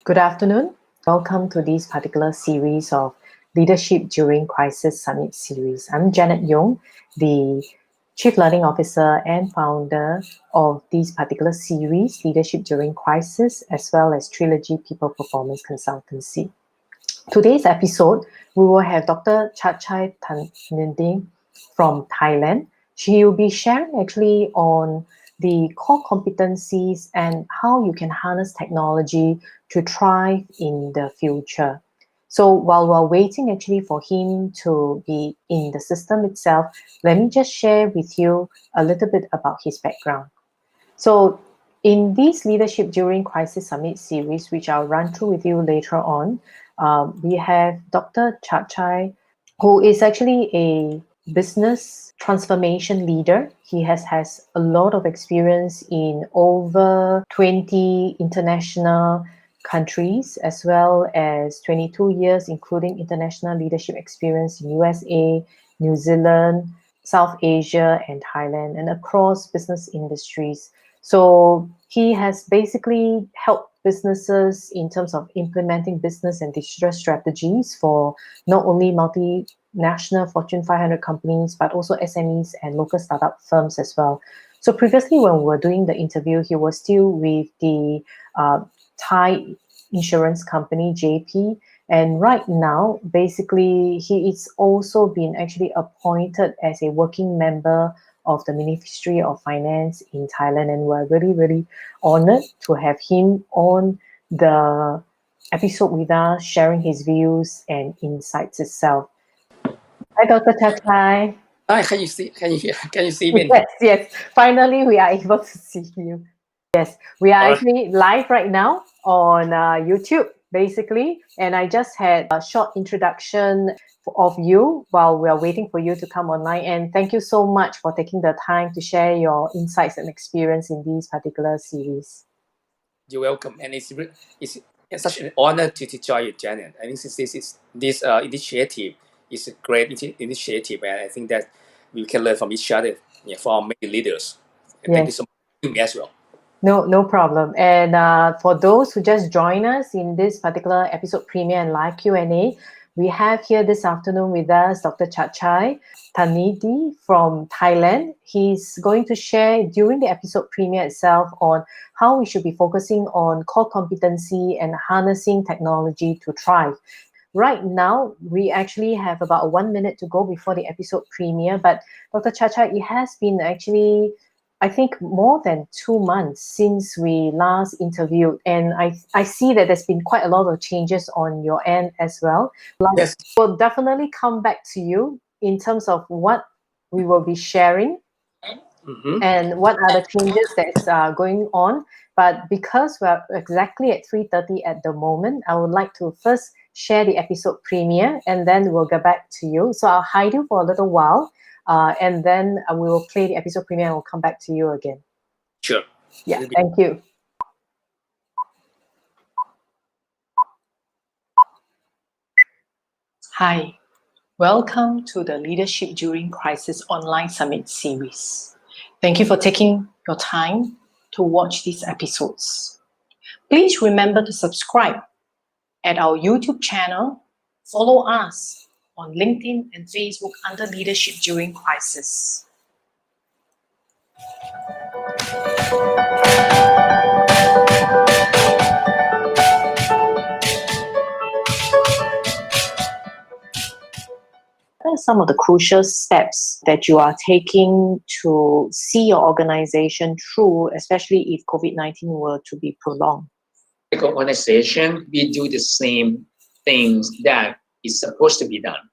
Good afternoon. Welcome to this particular series of Leadership During Crisis Summit series. I'm Janet Yong, the Chief Learning Officer and founder of this particular series, Leadership During Crisis, as well as Trilogy People Performance Consultancy. Today's episode, we will have Dr. Chatchai Thnarudee from Thailand. She will be sharing actually on the core competencies and how you can harness technology to thrive in the future. So while we're waiting actually for him to be in the system itself, let me just share with you a little bit about his background. So in this Leadership During Crisis Summit series, which I'll run through with you later on, we have Dr. Chatchai, who is actually a business transformation leader. He has a lot of experience in over 20 international countries, as well as 22 years, including international leadership experience in USA, New Zealand, South Asia, and Thailand, and across business industries. So he has basically helped businesses in terms of implementing business and digital strategies for not only multinational Fortune 500 companies, but also SMEs and local startup firms as well. So previously, when we were doing the interview, he was still with the Thai insurance company, JP. And right now, basically, he is also been actually appointed as a working member of the Ministry of Finance in Thailand. And we're really, really honored to have him on the episode with us, sharing his views and insights itself. Hi, Dr. Chatchai. Hi, can you see me? Yes. Finally, we are able to see you. Yes, we are actually live right now on YouTube, basically. And I just had a short introduction of you while we are waiting for you to come online. And thank you so much for taking the time to share your insights and experience in this particular series. You're welcome. And it's such an honor to join you, Janet. I think this initiative is a great initiative, and I think that we can learn from each other, from many leaders. And thank you so much to me as well. No problem. And for those who just join us in this particular episode premiere and live Q&A, we have here this afternoon with us Dr. Chatchai Thnarudee from Thailand. He's going to share during the episode premiere itself on how we should be focusing on core competency and harnessing technology to thrive. Right now, we actually have about 1 minute to go before the episode premiere, but Dr. Chatchai, it has been actually, I think, more than 2 months since we last interviewed, and I see that there's been quite a lot of changes on your end as well. Yes. We'll definitely come back to you in terms of what we will be sharing and what are the changes that's going on. But because we're exactly at 3:30 at the moment, I would like to first share the episode premiere, and then we'll get back to you. So I'll hide you for a little while. And then we will play the episode premiere and we'll come back to you again. Sure. Yeah, thank you. Hi, welcome to the Leadership During Crisis Online Summit series. Thank you for taking your time to watch these episodes. Please remember to subscribe at our YouTube channel, follow us on LinkedIn and Facebook under Leadership During Crisis. What are some of the crucial steps that you are taking to see your organization through, especially if COVID-19 were to be prolonged? Like organization, we do the same things that is supposed to be done.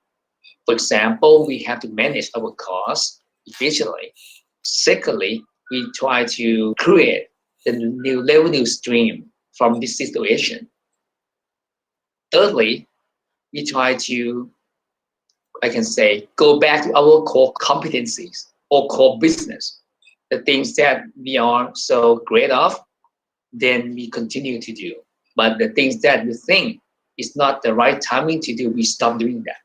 For example, we have to manage our costs efficiently. Secondly, we try to create the new revenue stream from this situation. Thirdly, we try to, I can say, go back to our core competencies or core business, the things that we are so great of, then we continue to do. But the things that we think is not the right timing to do, we stop doing that.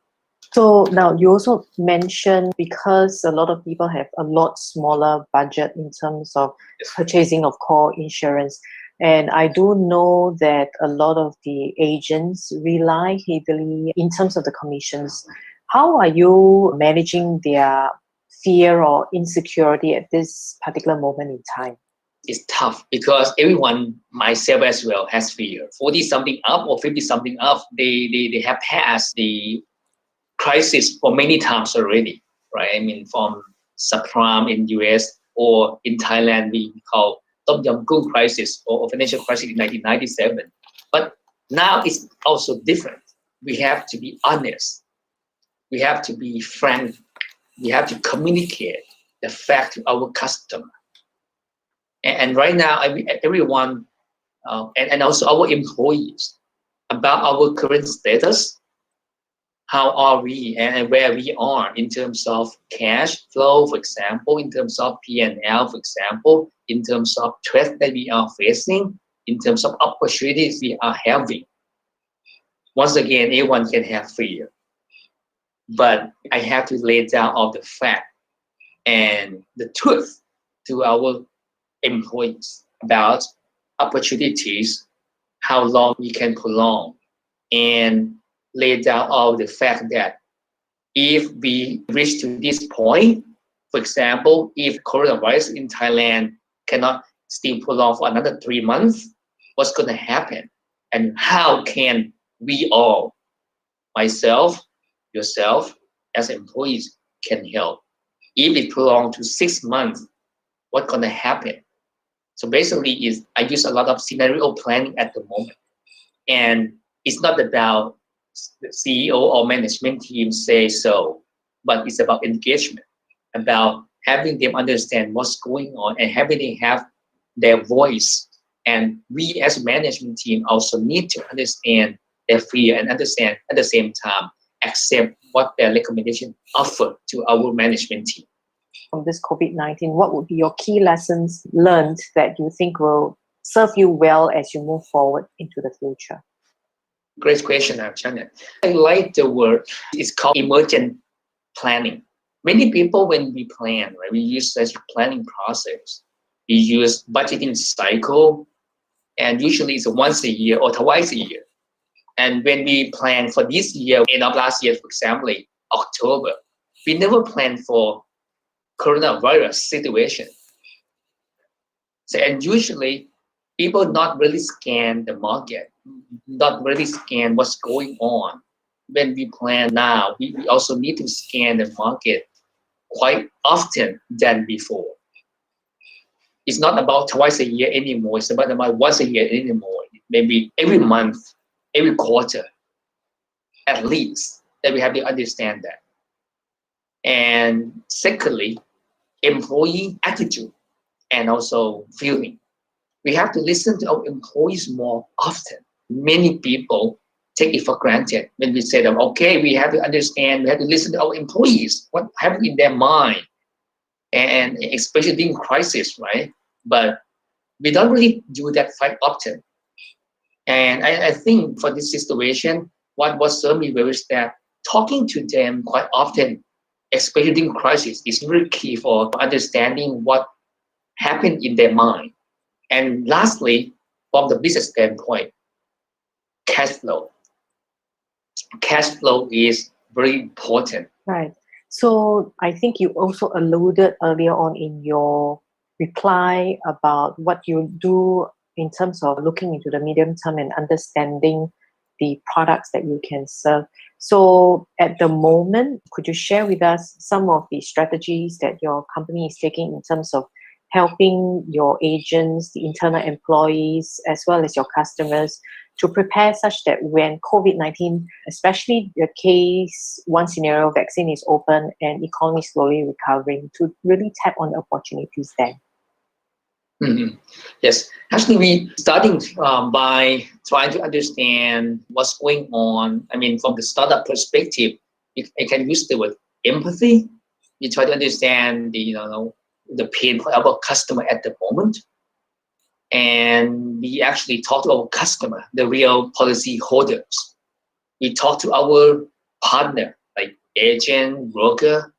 So now you also mentioned, because a lot of people have a lot smaller budget in terms of purchasing of core insurance, And I do know that a lot of the agents rely heavily in terms of the commissions. How are you managing their fear or insecurity at this particular moment in time? It's tough because everyone, myself as well, has fear. 40 something up or 50 something up, they have passed the crisis for many times already, right? I mean, from subprime in US or in Thailand, we call Tom Yum Goong crisis or financial crisis in 1997. But now it's also different. We have to be honest. We have to be frank. We have to communicate the fact to our customer. And right now, everyone, and also our employees, about our current status, how are we and where we are in terms of cash flow, for example, in terms of P&L, for example, in terms of threats that we are facing, in terms of opportunities we are having. Once again, everyone can have fear, but I have to lay down all the fact and the truth to our employees about opportunities, how long we can prolong, and lay down all the fact that if we reach to this point, for example, if coronavirus in Thailand cannot still prolong for another 3 months, what's going to happen? And how can we all, myself, yourself, as employees, can help? If it prolongs to 6 months, what's going to happen? So basically, I use a lot of scenario planning at the moment. And it's not about the CEO or management team say so, but it's about engagement, about having them understand what's going on and having them have their voice. And we as management team also need to understand their fear and understand at the same time, accept what their recommendation offer to our management team. From this COVID-19, what would be your key lessons learned that you think will serve you well as you move forward into the future? Great question, Janet. I like the word. It's called emergent planning. Many people, when we plan, right, we use such planning process. We use budgeting cycle, and usually it's once a year or twice a year. And when we plan for this year, end of last year, for example, October, we never plan for coronavirus situation. So, and usually people not really scan the market, not really scan what's going on. When we plan now, we also need to scan the market quite often than before. It's not about twice a year anymore. It's about once a year anymore. Maybe every month, every quarter, at least, that we have to understand that. And secondly, employee attitude and also feeling. We have to listen to our employees more often. Many people take it for granted when we say that, okay, we have to understand, we have to listen to our employees, what happened in their mind, and especially during crisis, right? But we don't really do that quite often. And I think for this situation, what served me well is that talking to them quite often, especially during crisis, is really key for understanding what happened in their mind. And lastly, from the business standpoint, cash flow. Cash flow is very important. Right. So I think you also alluded earlier on in your reply about what you do in terms of looking into the medium term and understanding the products that you can serve. So at the moment, could you share with us some of the strategies that your company is taking in terms of helping your agents, the internal employees, as well as your customers to prepare such that when COVID-19, especially the case, one scenario, vaccine is open and economy is slowly recovering, to really tap on the opportunities there? Mm-hmm. Yes, actually, we starting by trying to understand what's going on. I mean, from the startup perspective, I can use the word empathy. We try to understand the pain for our customer at the moment, and we actually talk to our customer, the real policy holders. We talk to our partner, like agent, broker.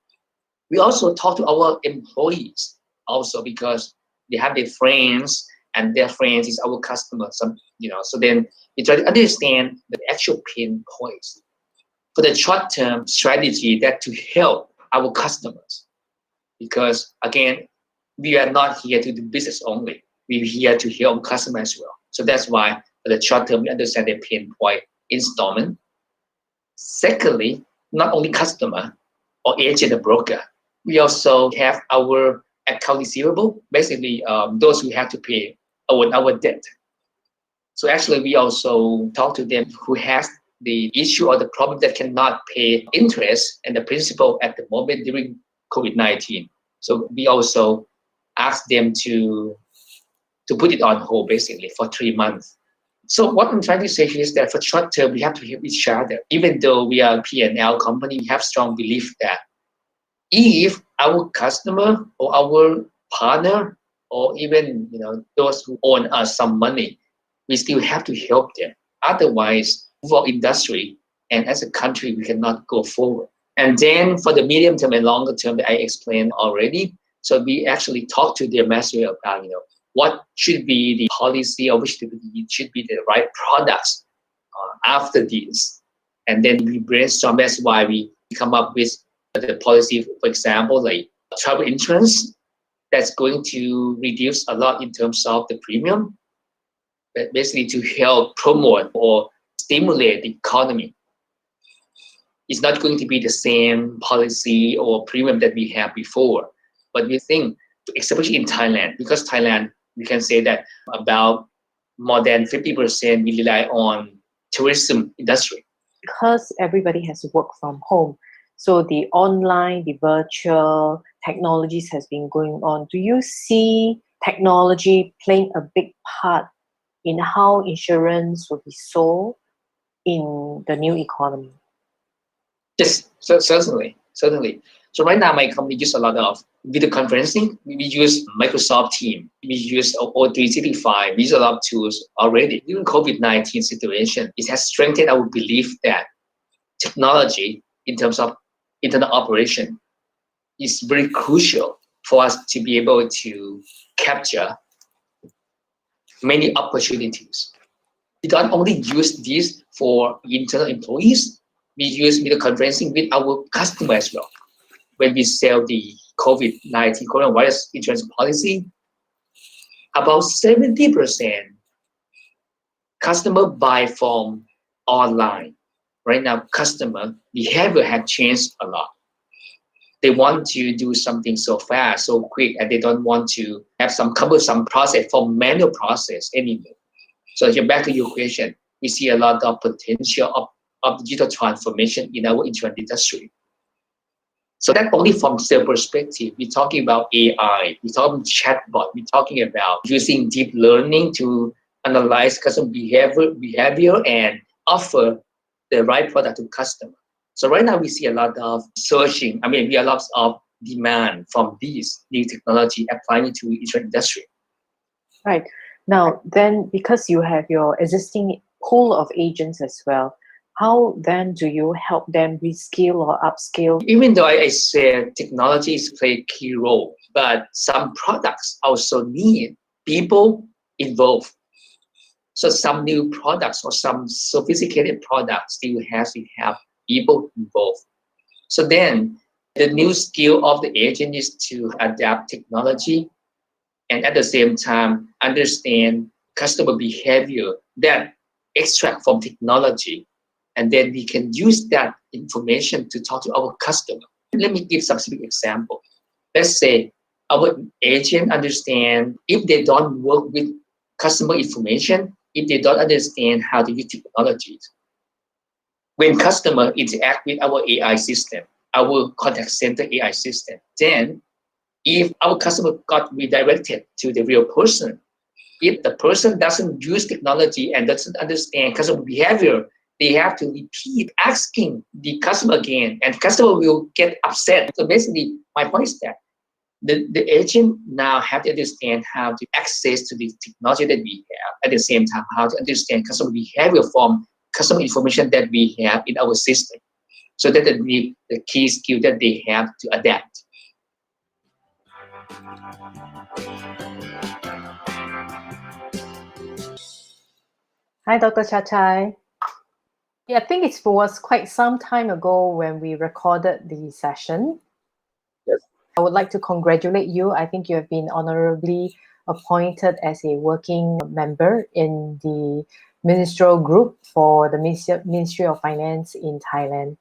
We also talk to our employees, also because they have their friends and their friends is our customers. So then we try to understand the actual pain points for the short-term strategy that to help our customers. Because again, we are not here to do business only. We're here to help customers as well. So that's why for the short term, we understand the pain point installment. Secondly, not only customer or agent or broker, we also have our account receivable, basically those who have to pay our debt. So actually, we also talk to them who has the issue or the problem that cannot pay interest and the principal at the moment during COVID-19. So we also ask them to put it on hold basically for 3 months. So what I'm trying to say here is that for short term, we have to help each other. Even though we are a P&L company, we have strong belief that if our customer or our partner or even those who own us some money, we still have to help them. Otherwise, for industry and as a country, we cannot go forward. And then for the medium term and longer term that I explained already, so we actually talk to them as well about what should be the policy or which should be the right products after this. And then we brainstorm. That's why we come up with the policy, for example, like travel insurance, that's going to reduce a lot in terms of the premium, but basically to help promote or stimulate the economy. It's not going to be the same policy or premium that we had before, but we think, especially in Thailand, because Thailand, we can say that about more than 50% we rely on tourism industry. Because everybody has to work from home, so the online, the virtual technologies has been going on. Do you see technology playing a big part in how insurance will be sold in the new economy? Yes, certainly. So right now, my company uses a lot of video conferencing. We use Microsoft Teams. We use O365. We use a lot of tools already. During COVID-19 situation, it has strengthened our belief that technology in terms of internal operation is very crucial for us to be able to capture many opportunities. We don't only use this for internal employees. We use video conferencing with our customers as well. When we sell the COVID-19 coronavirus insurance policy, about 70% customer buy from online. Right now, customer behavior has changed a lot. They want to do something so fast, so quick, and they don't want to have some cumbersome process for manual process anymore. So here, back to your question, we see a lot of potential of digital transformation in our insurance industry. So that only from sales perspective, we're talking about AI, we're talking chatbot, we're talking about using deep learning to analyze customer behavior and offer the right product to customer. So right now we see a lot of searching. We have lots of demand from these new technology applying to insurance industry. Right. Now, then, because you have your existing pool of agents as well, how then do you help them reskill or upskill? Even though I said technologies play a key role, but some products also need people involved. So some new products or some sophisticated products still have to have people involved. So then the new skill of the agent is to adapt technology and at the same time understand customer behavior that extract from technology. And then we can use that information to talk to our customer. Let me give some specific example. Let's say our agent understand if they don't work with customer information, if they don't understand how to use technologies. When customer interact with our AI system, our contact center AI system, then if our customer got redirected to the real person, if the person doesn't use technology and doesn't understand customer behavior, they have to repeat asking the customer again, and customer will get upset. So basically, my point is that the agent now have to understand how to access to the technology that we have, at the same time, how to understand customer behavior from customer information that we have in our system. So that is the key skill that they have to adapt. Hi, Dr. Chatchai. Yeah, I think it was quite some time ago when we recorded the session. Yes. I would like to congratulate you. I think you have been honorably appointed as a working member in the Ministerial Group for the Ministry of Finance in Thailand.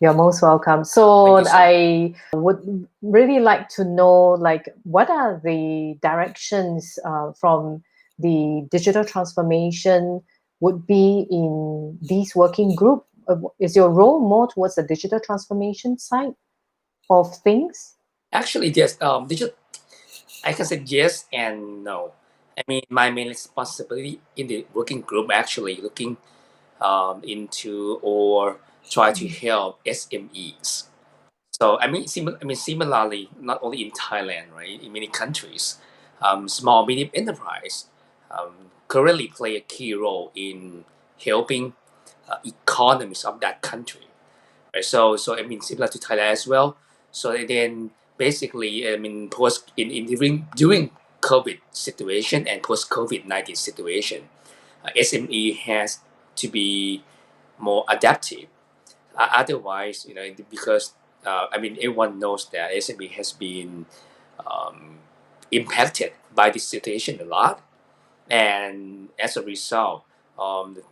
You're most welcome. So Thank you so much. I would really like to know, like, what are the directions from the digital transformation would be in these working group? Is your role more towards the digital transformation side of things? Actually, yes. I can say yes and no. I mean, my main responsibility in the working group actually looking into or try to help SMEs. So similarly, not only in Thailand, right? In many countries, small medium enterprise currently play a key role in helping economies of that country. Right? Similar to Thailand as well. So then basically, post in during COVID situation and post COVID-19 situation, SME has to be more adaptive. Otherwise, because everyone knows that SME has been um, impacted by this situation a lot, and as a result, the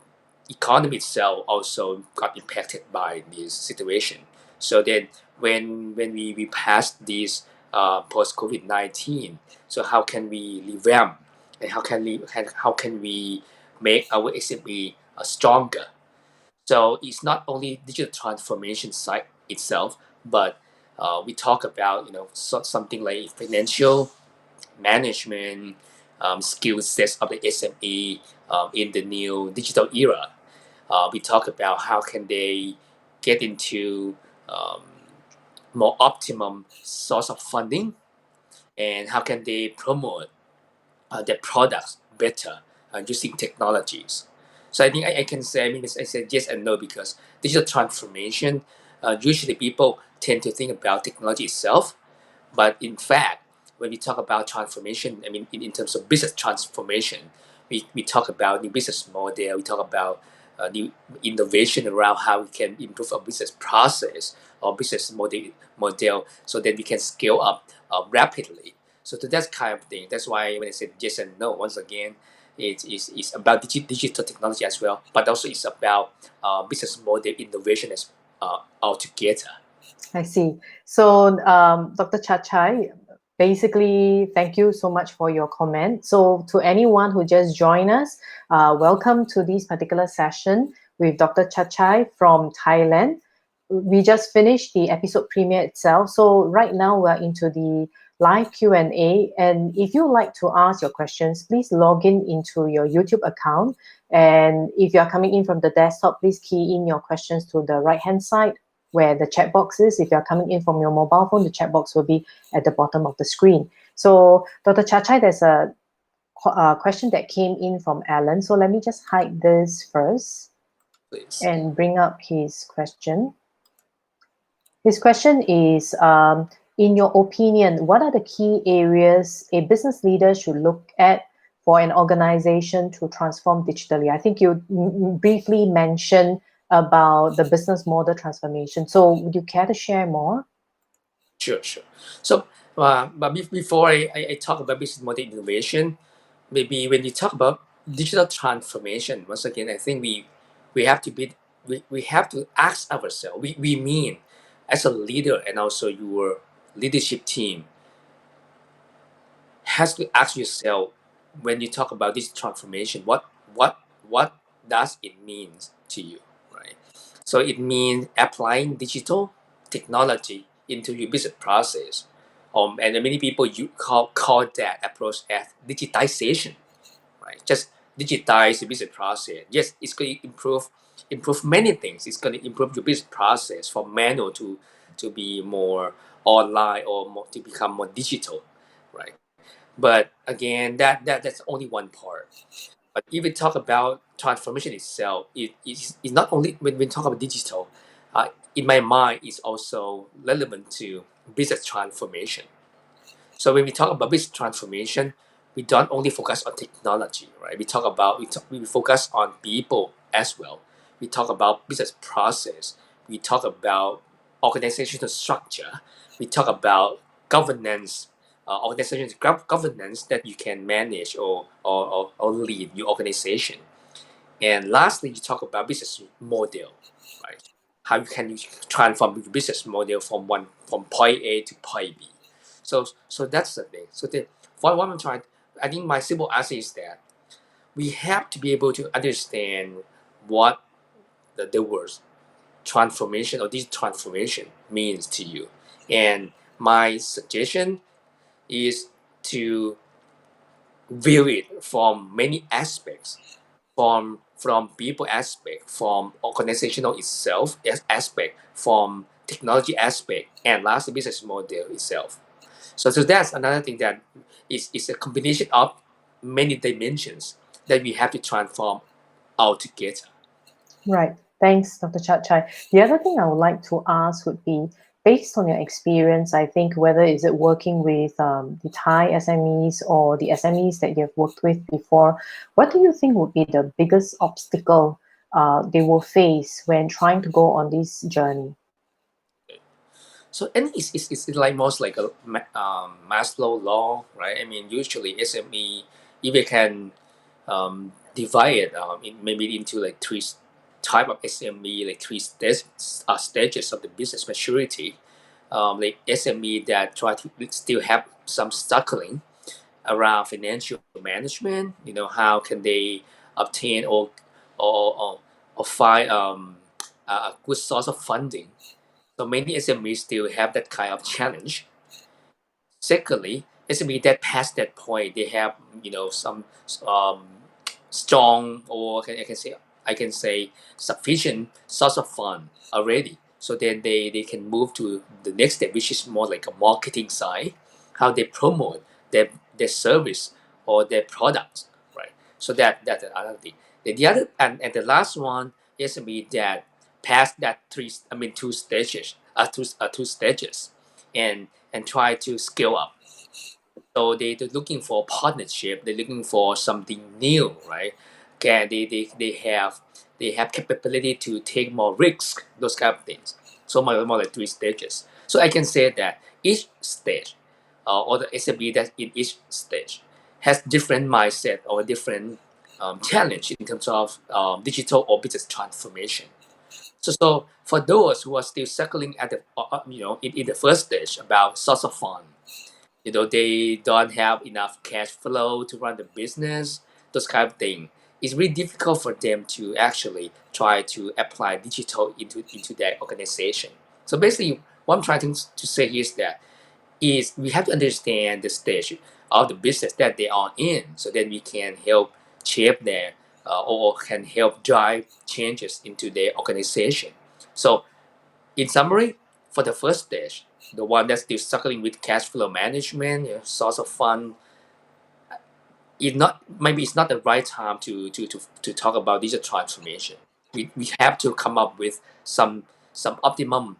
economy itself also got impacted by this situation. So then, when we passed this post COVID-19, so how can we revamp and how can we make our SME stronger? So it's not only digital transformation side itself, but we talk about something like financial management skill sets of the SME in the new digital era. We talk about how can they get into um, more optimum source of funding, and how can they promote their products better using technologies. So I think I can say, I said yes and no because digital transformation, usually people tend to think about technology itself, but in fact, when we talk about transformation, in terms of business transformation, we talk about new business model, we talk about new innovation around how we can improve our business process or business model so that we can scale up rapidly. So that's kind of thing. That's why when I said yes and no, once again, it's about digital technology as well, but also it's about business model innovation as altogether. I see. So, Dr. Chatchai, basically, thank you so much for your comment. So, to anyone who just joined us, welcome to this particular session with Dr. Chatchai from Thailand. We just finished the episode premiere itself. So, right now we're into the live Q&A. And if you like to ask your questions, please log in into your YouTube account. And if you're coming in from the desktop, please key in your questions to the right-hand side where the chat box is. If you're coming in from your mobile phone, the chat box will be at the bottom of the screen. So, Dr. Chatchai, there's a question that came in from Alan. So let me just hide this first Please. and bring up his question. His question is, in your opinion, what are the key areas a business leader should look at for an organization to transform digitally? I think you briefly mentioned about the business model transformation. So would you care to share more? Sure. So, before I talk about business model innovation, maybe when you talk about digital transformation, once again, I think we have to we have to ask ourselves. We mean as a leader and also your leadership team has to ask yourself when you talk about this transformation, what does it mean to you, right? So it means applying digital technology into your business process, and many people you call that approach as digitization, right? Just digitize the business process. Yes, it's going to improve many things. It's going to improve your business process from manual to be more online or more, to become more digital, right? But again, that's only one part. But if we talk about transformation itself, it's not only when we talk about digital. In my mind, it's also relevant to business transformation. So when we talk about business transformation, we don't only focus on technology, right? We focus on people as well. We talk about business process. We talk about organizational structure. We talk about governance, governance that you can manage or lead your organization. And lastly, you talk about business model, right? How you transform your business model from point A to point B. So that's the thing. So for what I'm trying, I think my simple answer is that we have to be able to understand what the words transformation or this transformation means to you. And my suggestion is to view it from many aspects, from people aspect, from organizational itself aspect, from technology aspect, and last the business model itself. So that's another thing that is a combination of many dimensions that we have to transform altogether. Right. Thanks, Dr. Chatchai. The other thing I would like to ask would be, based on your experience, I think whether is it working with the Thai SMEs or the SMEs that you've worked with before, what do you think would be the biggest obstacle they will face when trying to go on this journey? So and it's like most like a Maslow law, right? I mean, usually SME, if we can divide it maybe into like three type of SME, like three stages of the business maturity. Like SME that try to still have some struggling around financial management. You know, how can they obtain or find a good source of funding? So many SMEs still have that kind of challenge. Secondly, SME that past that point, they have some um, strong or I can say sufficient source of fund already. So then they can move to the next step, which is more like a marketing side, how they promote their service or their products, right? So that's another thing. Then the other and the last one is SME that past that two stages, two stages, and try to scale up. So they're looking for partnership. They're looking for something new, right? Okay, they have capability to take more risk, those kind of things. So more like three stages. So I can say that each stage, or the SME that in each stage, has different mindset or different challenge in terms of digital or business transformation. So for those who are still struggling at the in the first stage about source of fund, they don't have enough cash flow to run the business, those kind of thing. It's really difficult for them to actually try to apply digital into their organization. So basically, what I'm trying to say is that is we have to understand the stage of the business that they are in, so that we can help shape their or can help drive changes into their organization. So in summary, for the first stage, the one that's still struggling with cash flow management, source of fund, it's not the right time to talk about digital transformation. We have to come up with some optimum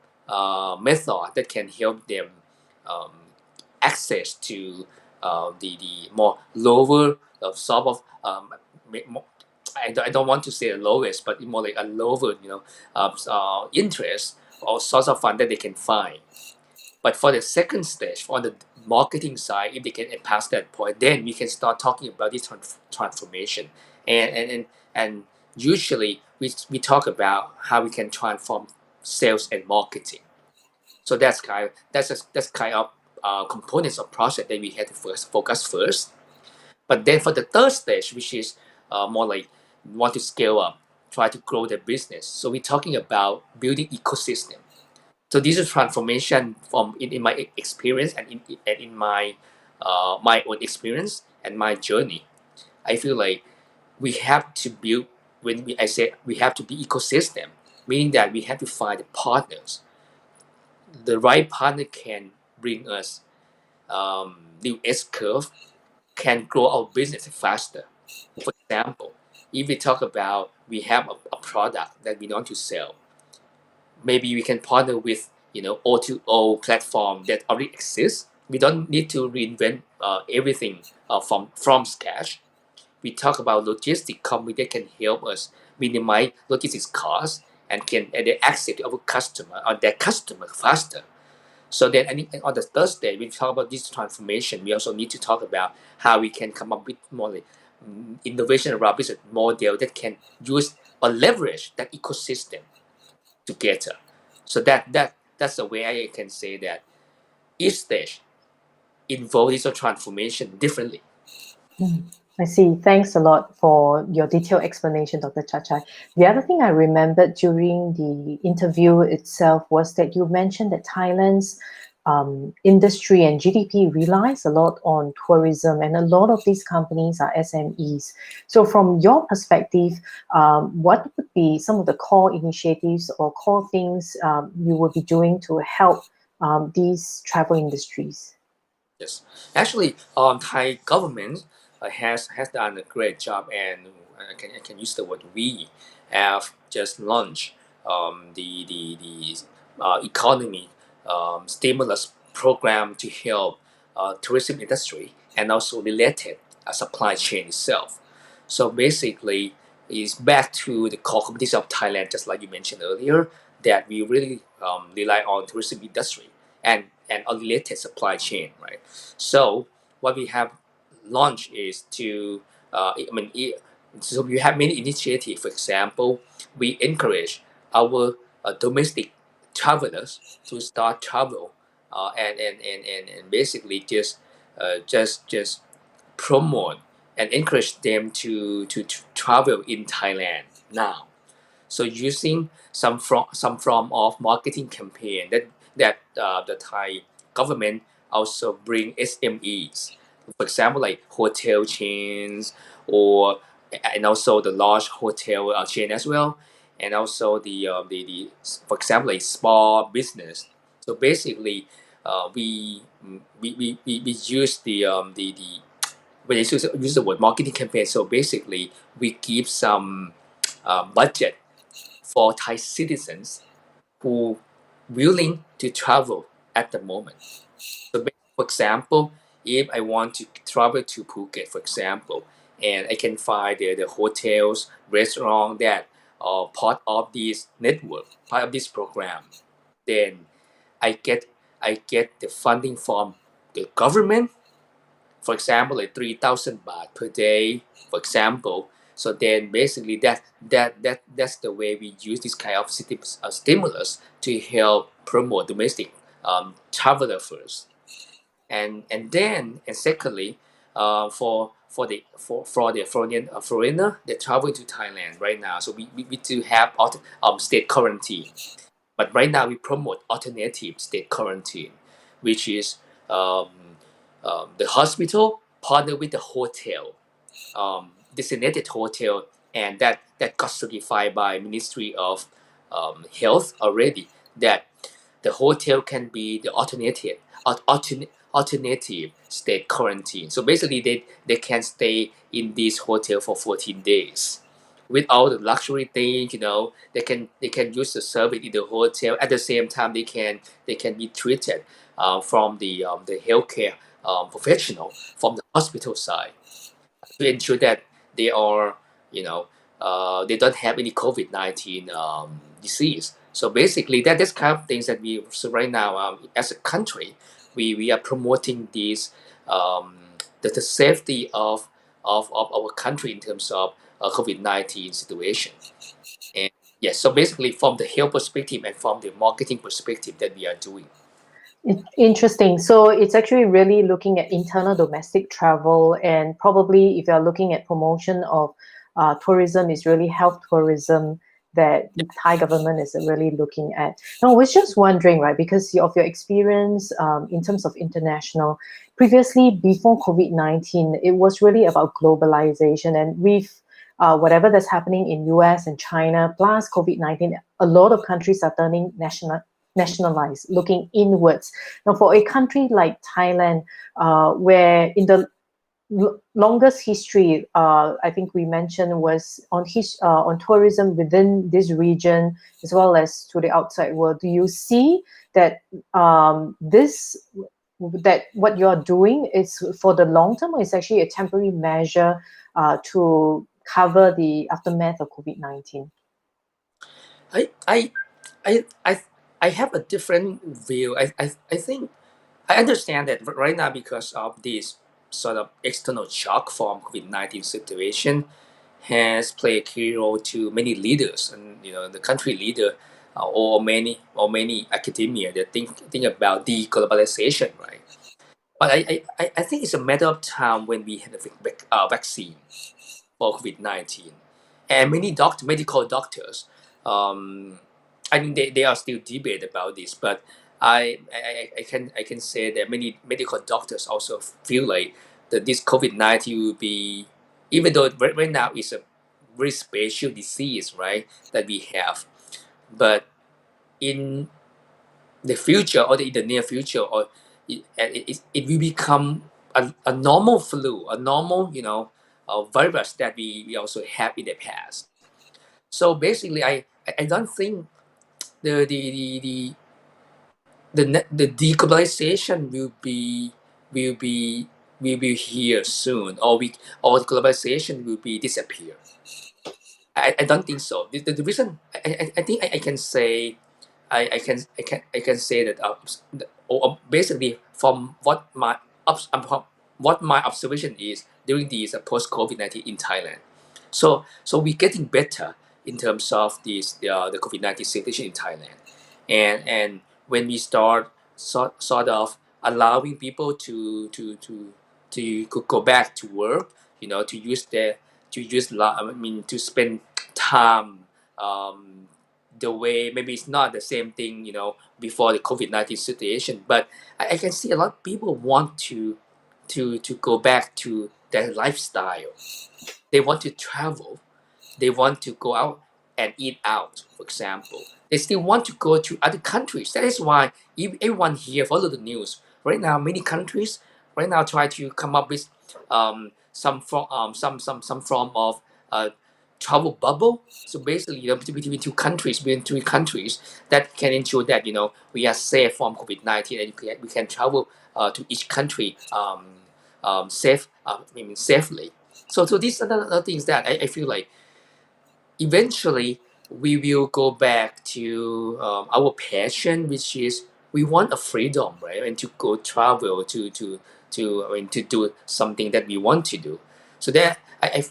method that can help them um, access to the more lower sort of more, I don't want to say the lowest, but more like a lower interest or source of fund that they can find. But for the second stage, on the marketing side, if they can pass that point, then we can start talking about this transformation. And usually we talk about how we can transform sales and marketing. So that's kind of components of process that we had to first focus first. But then for the third stage, which is more like want to scale up, try to grow their business. So we're talking about building ecosystem. So this is transformation from in my experience and in my own experience and my journey. I feel like we have to build I say we have to be ecosystem, meaning that we have to find partners. The right partner can bring us new S curve, can grow our business faster. For example, if we talk about we have a product that we want to sell, maybe we can partner with O2O platform that already exists we don't need to reinvent everything from scratch. We talk about logistic company that can help us minimize logistics costs and can add access to our customer or their customer faster. So then, on the Thursday, we talk about this transformation. We also need to talk about how we can come up with more innovation around business model that can use or leverage that ecosystem together. So that's the way I can say that each stage involves digital transformation differently. I see. Thanks a lot for your detailed explanation, Dr. Chatchai. The other thing I remembered during the interview itself was that you mentioned that Thailand's industry and GDP relies a lot on tourism, and a lot of these companies are SMEs. So from your perspective, what would be some of the core initiatives or core things you would be doing to help these travel industries? Yes, actually, Thai government has done a great job, and I can use the word we have just launched the economy stimulus program to help tourism industry and also related supply chain itself. So basically, it's back to the core competencies of Thailand, just like you mentioned earlier, that we really rely on tourism industry and a related supply chain, right? So what we have launched is to, so we have many initiatives. For example, we encourage our domestic travelers to start travel and basically just promote and encourage them to travel in Thailand now. So using some form of marketing campaign that the Thai government also bring SMEs, for example, like hotel chains or and also the large hotel chain as well, and also the for example like spa business. So basically, we use the when I use the word marketing campaign. So basically, we give some budget for Thai citizens who willing to travel at the moment. So, for example, if I want to travel to Phuket, for example, and I can find the hotels, restaurant that are part of this network, part of this program, then I get I get the funding from the government, for example, like 3,000 baht per day, for example. So then basically that's the way we use this kind of stimulus to help promote domestic traveler first, and secondly, for the foreigner that travel to Thailand right now. So we do have state quarantine, but right now we promote alternative state quarantine, which is um, the hospital partner with the hotel, designated hotel, and that got certified by Ministry of Health already, that the hotel can be the alternative state quarantine. So basically, they can stay in this hotel for 14 days with all the luxury things. They can use the service in the hotel. At the same time, they can be treated from the healthcare professional from the hospital side to ensure that they are, they don't have any COVID-19 disease. So basically, that's kind of things that so right now, as a country, we are promoting these, the safety of our country in terms of COVID-19 situation. And yes, so basically from the health perspective and from the marketing perspective that we are doing. Interesting. So it's actually really looking at internal domestic travel, and probably if you're looking at promotion of tourism, is really health tourism that the Thai government is really looking at. Now, I was just wondering, right, because of your experience in terms of international, previously before COVID-19, it was really about globalization, and with whatever that's happening in US and China, plus COVID-19, a lot of countries are turning nationalized, looking inwards. Now, for a country like Thailand, where in the longest history, I think we mentioned was on tourism within this region as well as to the outside world. Do you see that this that what you're doing is for the long term, or is actually a temporary measure to cover the aftermath of COVID-19? I I I I I have a different view. I think I understand that right now because of this sort of external shock from COVID-19 situation has played a key role to many leaders and the country leader or many academia that think about deglobalization, right? But I think it's a matter of time when we have a vaccine for COVID-19. And many medical doctors, I think they are still debate about this, but I can say that many medical doctors also feel like that this COVID-19 will be, even though right now it's a very special disease, right, that we have, but in the future or in the near future, or it will become a normal flu, a normal virus that we also have in the past. So basically, I don't think the the the the the deglobalization will be will be here soon, or globalization will be disappear. I don't think so. The reason I think I can say I can say that basically from what my observation is during these post COVID-19 in Thailand. So we're getting better in terms of the COVID-19 situation in Thailand, and when we start sort of allowing people to go back to work, to use their I mean to spend time, the way maybe it's not the same thing before the COVID-19 situation, but I can see a lot of people want to go back to their lifestyle. They want to travel, they want to go out and eat out, for example. They still want to go to other countries. That is why everyone here follow the news. Right now, many countries right now try to come up with some form of travel bubble. So basically, between two countries, between three countries, that can ensure that we are safe from COVID-19 and we can travel to each country safely. So these are the things that I feel like eventually we will go back to our passion, which is we want a freedom, right? And to go travel to do something that we want to do. So that I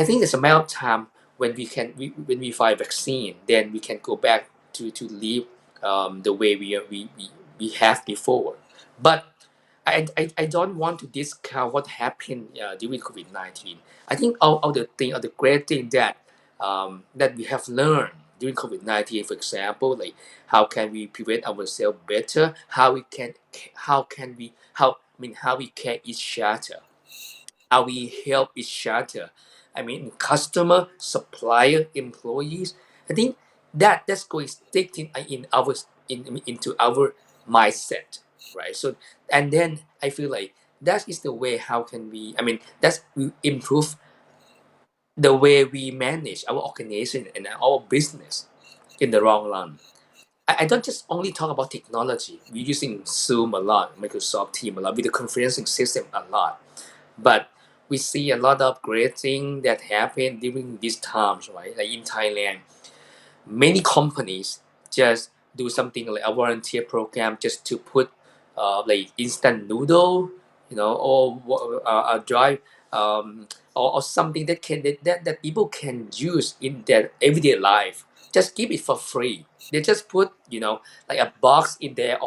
think it's a matter of time when when we find vaccine, then we can go back to live the way we have before. But I don't want to discount what happened during COVID-19. I think all the great thing that we have learned during COVID-19, for example, like how can we prevent ourselves better, how we care each other, how we help each other. I mean, customer, supplier, employees. I think that's going to stick into our mindset, right? So, and then I feel like that is the way how can we. I mean, that's will improve the way we manage our organization and our business in the long run. I don't just only talk about technology. We're using Zoom a lot, Microsoft Team a lot, with the conferencing system a lot. But we see a lot of great things that happen during these times, right? Like in Thailand, many companies just do something like a volunteer program just to put like instant noodle, or dry, or something that people can use in their everyday life. Just give it for free. They just put like a box in their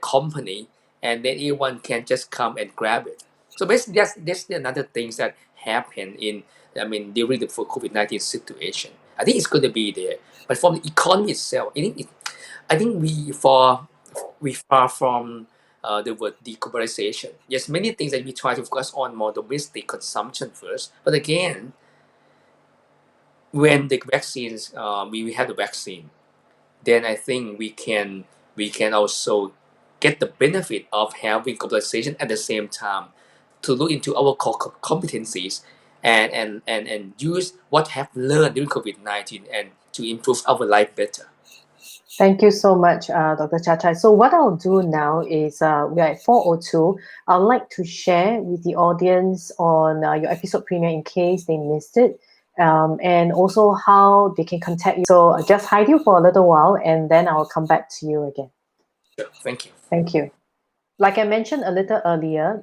company, and then anyone can just come and grab it. So basically, that's another things that happen in during the COVID-19 situation. I think it's going to be there. But from the economy itself, I think we far from the word deglobalization. Yes, many things that we try to focus on more domestic consumption first. But again, when the vaccines, we have the vaccine, then I think we can also get the benefit of having globalization at the same time to look into our core competencies and use what have learned during COVID-19 and to improve our life better. Thank you so much, Dr. Chatchai. So what I'll do now is we're at 4:02. I'd like to share with the audience on your episode premiere in case they missed it, and also how they can contact you. So I'll just hide you for a little while, and then I'll come back to you again. Sure. Thank you. Thank you. Like I mentioned a little earlier,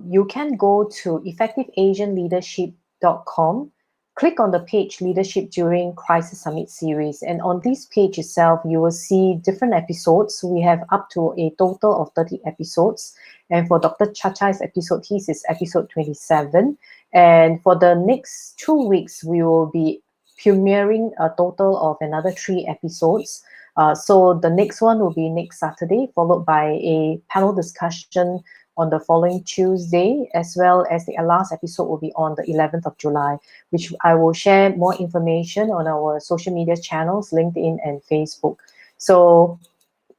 you can go to effectiveasianleadership.com, click on the page Leadership During Crisis Summit Series. And on this page itself, you will see different episodes. We have up to a total of 30 episodes. And for Dr. Chatchai's episode, his is episode 27. And for the next 2 weeks, we will be premiering a total of another 3 episodes. So the next one will be next Saturday, followed by a panel discussion on the following Tuesday, as well as the last episode will be on the 11th of July, which I will share more information on our social media channels, LinkedIn and Facebook. So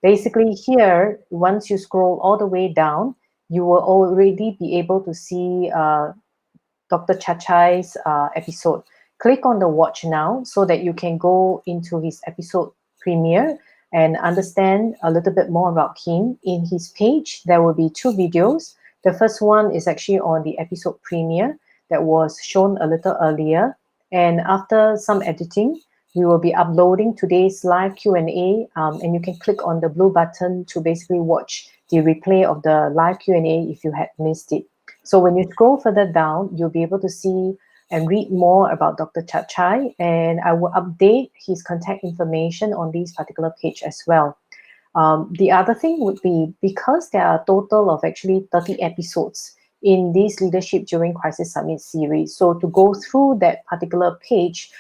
basically here, once you scroll all the way down, you will already be able to see Dr. Chatchai's episode. Click on the watch now so that you can go into his episode premiere and understand a little bit more about him. In his page, there will be 2 videos. The first one is actually on the episode premiere that was shown a little earlier. And after some editing, we will be uploading today's live Q&A, and you can click on the blue button to basically watch the replay of the live Q&A if you had missed it. So when you scroll further down, you'll be able to see and read more about Dr. Chatchai, and I will update his contact information on this particular page as well. The other thing would be, because there are a total of actually 30 episodes in this Leadership During Crisis Summit series, so to go through that particular page,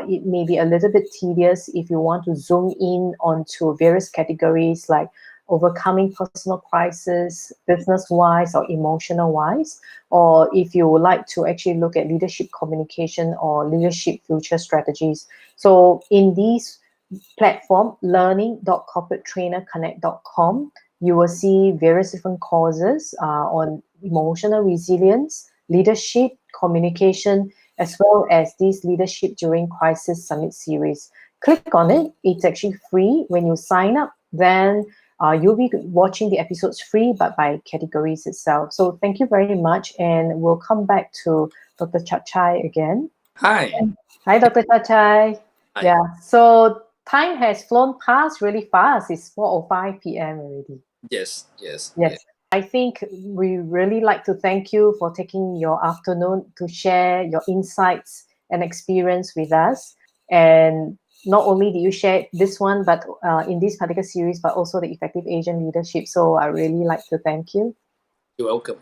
it may be a little bit tedious if you want to zoom in onto various categories like overcoming personal crisis, business-wise or emotional-wise, or if you would like to actually look at leadership communication or leadership future strategies. So in these platform, learning.corporatetrainerconnect.com, you will see various different courses on emotional resilience, leadership, communication, as well as this Leadership During Crisis Summit series. Click on it. It's actually free. When you sign up, then you'll be watching the episodes free, but by categories itself. So thank you very much, and we'll come back to Dr. Chatchai again. Hi. Hi, Dr. Chatchai. Hi. Yeah, so time has flown past really fast. It's 4:05 p.m. already. Yes, yes, Yes. I think we really like to thank you for taking your afternoon to share your insights and experience with us. And not only did you share this one, but in this particular series, but also the Effective Asian Leadership. So I really like to thank you. You're welcome.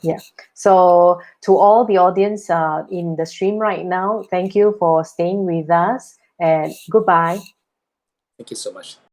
Yeah. So to all the audience in the stream right now, thank you for staying with us, and goodbye. Thank you so much.